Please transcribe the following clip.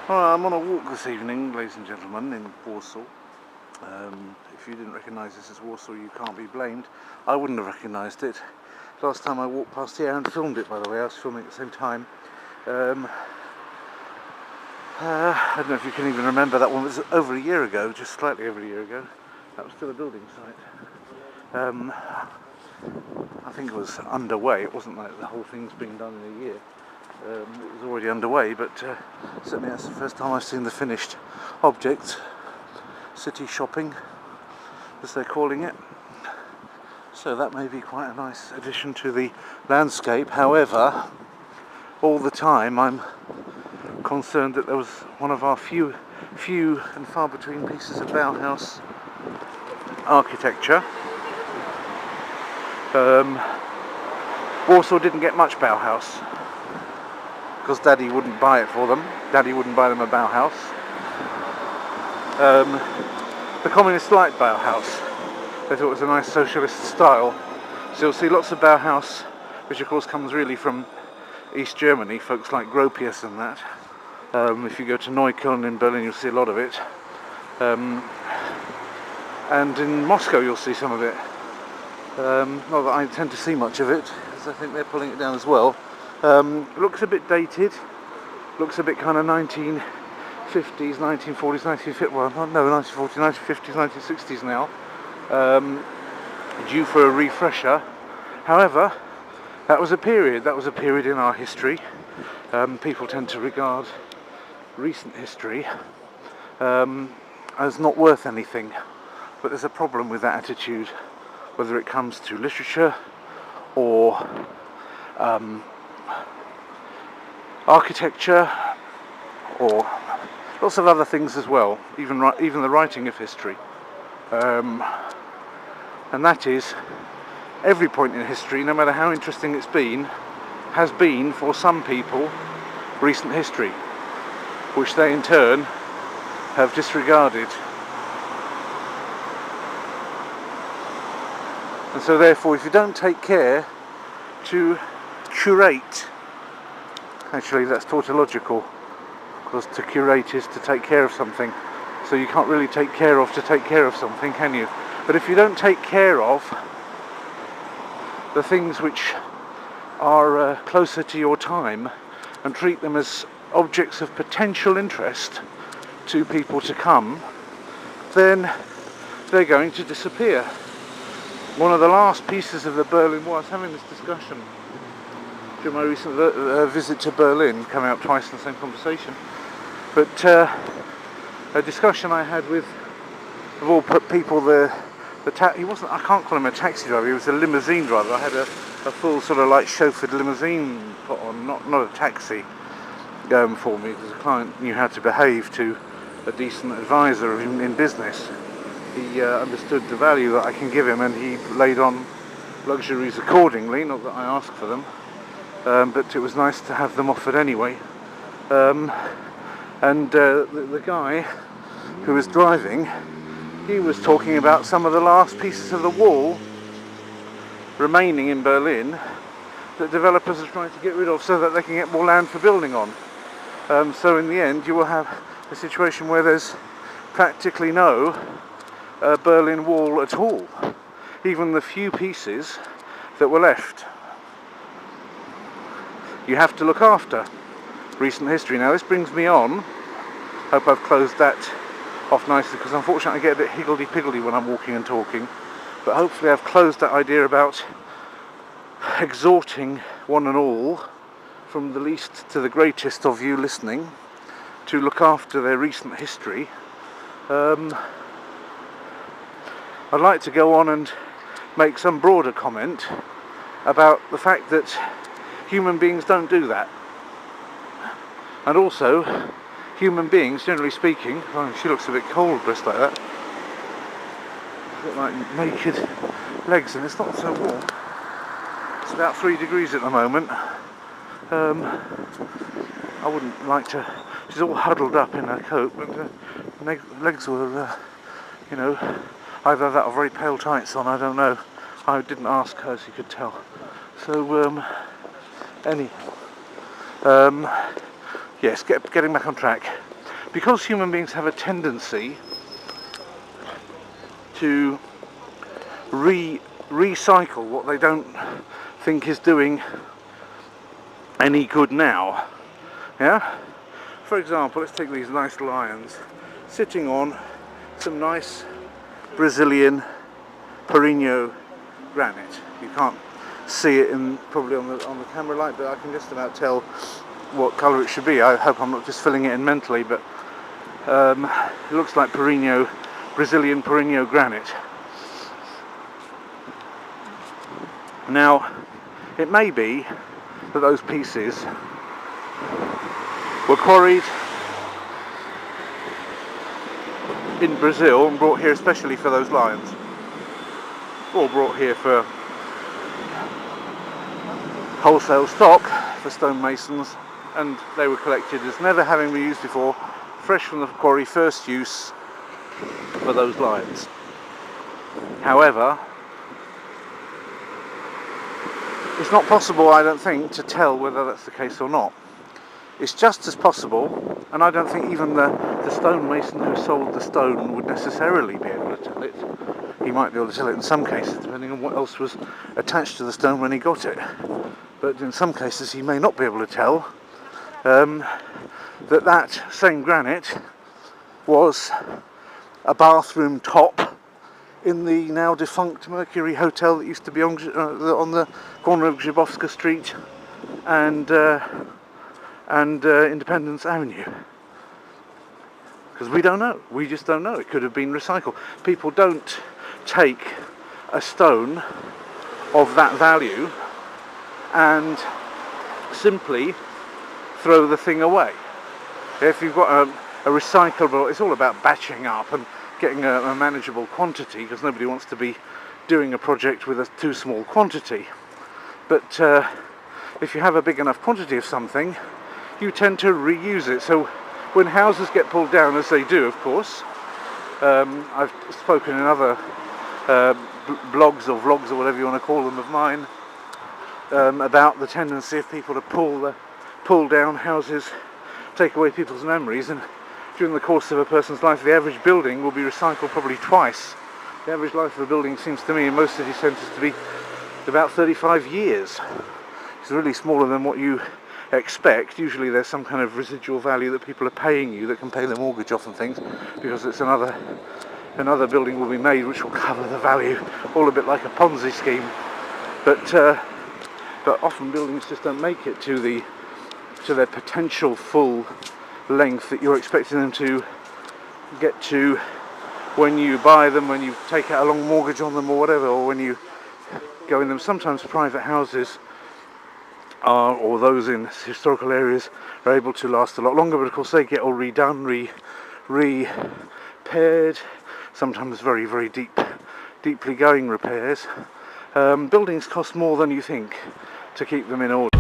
Well, I'm on a walk this evening, ladies and gentlemen, in Warsaw. If you didn't recognise this as Warsaw, you can't be blamed. I wouldn't have recognised it. Last time I walked past here and filmed it, by the way. I was filming at the same time. I don't know if you can even remember, that one was over a year ago, just slightly over a year ago. That was still a building site. I think it was underway. It wasn't like the whole thing's been done in a year. It was already underway, but certainly that's the first time I've seen the finished object. City shopping, as they're calling it. So that may be quite a nice addition to the landscape. However, all the time I'm concerned that there was one of our few and far between pieces of Bauhaus architecture. Warsaw didn't get much Bauhaus because Daddy wouldn't buy it for them. Daddy wouldn't buy them a Bauhaus. The communists liked Bauhaus. They thought it was a nice socialist style. So you'll see lots of Bauhaus, which of course comes really from East Germany, folks like Gropius and that. If you go to Neukölln in Berlin, you'll see a lot of it. And in Moscow you'll see some of it. Not that I tend to see much of it, because I think they're pulling it down as well. Looks a bit dated, looks a bit kind of 1950s, 1940s, 1950s, well, no, 1940s, 1950s, 1960s now, due for a refresher. However, that was a period in our history. People tend to regard recent history as not worth anything, but there's a problem with that attitude, whether it comes to literature or architecture or lots of other things as well, even the writing of history. And that is, every point in history, no matter how interesting it's been, has been, for some people, recent history, which they in turn have disregarded. And so therefore, if you don't take care to curate, actually that's tautological, because to curate is to take care of something, so you can't really take care of to take care of something, can you? But if you don't take care of the things which are closer to your time and treat them as objects of potential interest to people to come, then they're going to disappear. One of the last pieces of the Berlin Wall, I was having this discussion during my recent visit to Berlin, coming up twice in the same conversation, but a discussion I had with, of all people, he wasn't, I can't call him a taxi driver, he was a limousine driver. I had a full sort of like chauffeured limousine put on, not a taxi, for me, because the client knew how to behave to a decent advisor in business. He understood the value that I can give him, and he laid on luxuries accordingly, not that I asked for them, but it was nice to have them offered anyway. The guy who was driving, he was talking about some of the last pieces of the wall remaining in Berlin that developers are trying to get rid of so that they can get more land for building on. So in the end you will have a situation where there's practically no Berlin Wall at all, even the few pieces that were left. You have to look after recent history. Now this brings me on, hope I've closed that off nicely, because unfortunately I get a bit higgledy-piggledy when I'm walking and talking, but hopefully I've closed that idea about exhorting one and all, from the least to the greatest of you listening, to look after their recent history. I'd like to go on and make some broader comment about the fact that human beings don't do that. And also, human beings, generally speaking, oh, she looks a bit cold dressed like that. She's got like naked legs, and it's not so warm. It's about 3 degrees at the moment. I wouldn't like to, she's all huddled up in her coat, but legs were, either that or very pale tights on, I don't know. I didn't ask her, as you could tell. So, anyhow, yes, getting back on track. because human beings have a tendency to recycle what they don't think is doing any good now. Yeah? For example, let's take these nice lions sitting on some nice Brazilian Perino granite. You can't see it probably on the camera light, but I can just about tell what colour it should be. I hope I'm not just filling it in mentally, but it looks like Brazilian Perino granite. Now, it may be that those pieces were quarried in Brazil and brought here especially for those lions, or brought here for wholesale stock for stonemasons, and they were collected as never having been used before, fresh from the quarry, first use for those lions. However, it's not possible, I don't think, to tell whether that's the case or not. It's just as possible, and I don't think even the stonemason who sold the stone would necessarily be able to tell it. He might be able to tell it in some cases, depending on what else was attached to the stone when he got it. But in some cases he may not be able to tell that same granite was a bathroom top in the now defunct Mercury Hotel that used to be on the corner of Grzybowska Street and Independence Avenue. Because we don't know. We just don't know. It could have been recycled. People don't take a stone of that value and simply throw the thing away. If you've got a recyclable, it's all about batching up and getting a manageable quantity, because nobody wants to be doing a project with a too small quantity. But if you have a big enough quantity of something, you tend to reuse it. So when houses get pulled down, as they do, of course, I've spoken in other blogs or vlogs or whatever you want to call them of mine about the tendency of people to pull down houses, take away people's memories, and during the course of a person's life, the average building will be recycled probably twice. The average life of a building seems to me in most city centres to be about 35 years. It's really smaller than what you expect. Usually there's some kind of residual value that people are paying you that can pay their mortgage off and things, because it's another building will be made which will cover the value, all a bit like a Ponzi scheme. But often buildings just don't make it to their potential full length that you're expecting them to get to when you buy them, when you take out a long mortgage on them or whatever, or when you go in them. Sometimes private houses or those in historical areas are able to last a lot longer, but of course they get all redone, repaired, sometimes very, very deeply going repairs. Buildings cost more than you think to keep them in order.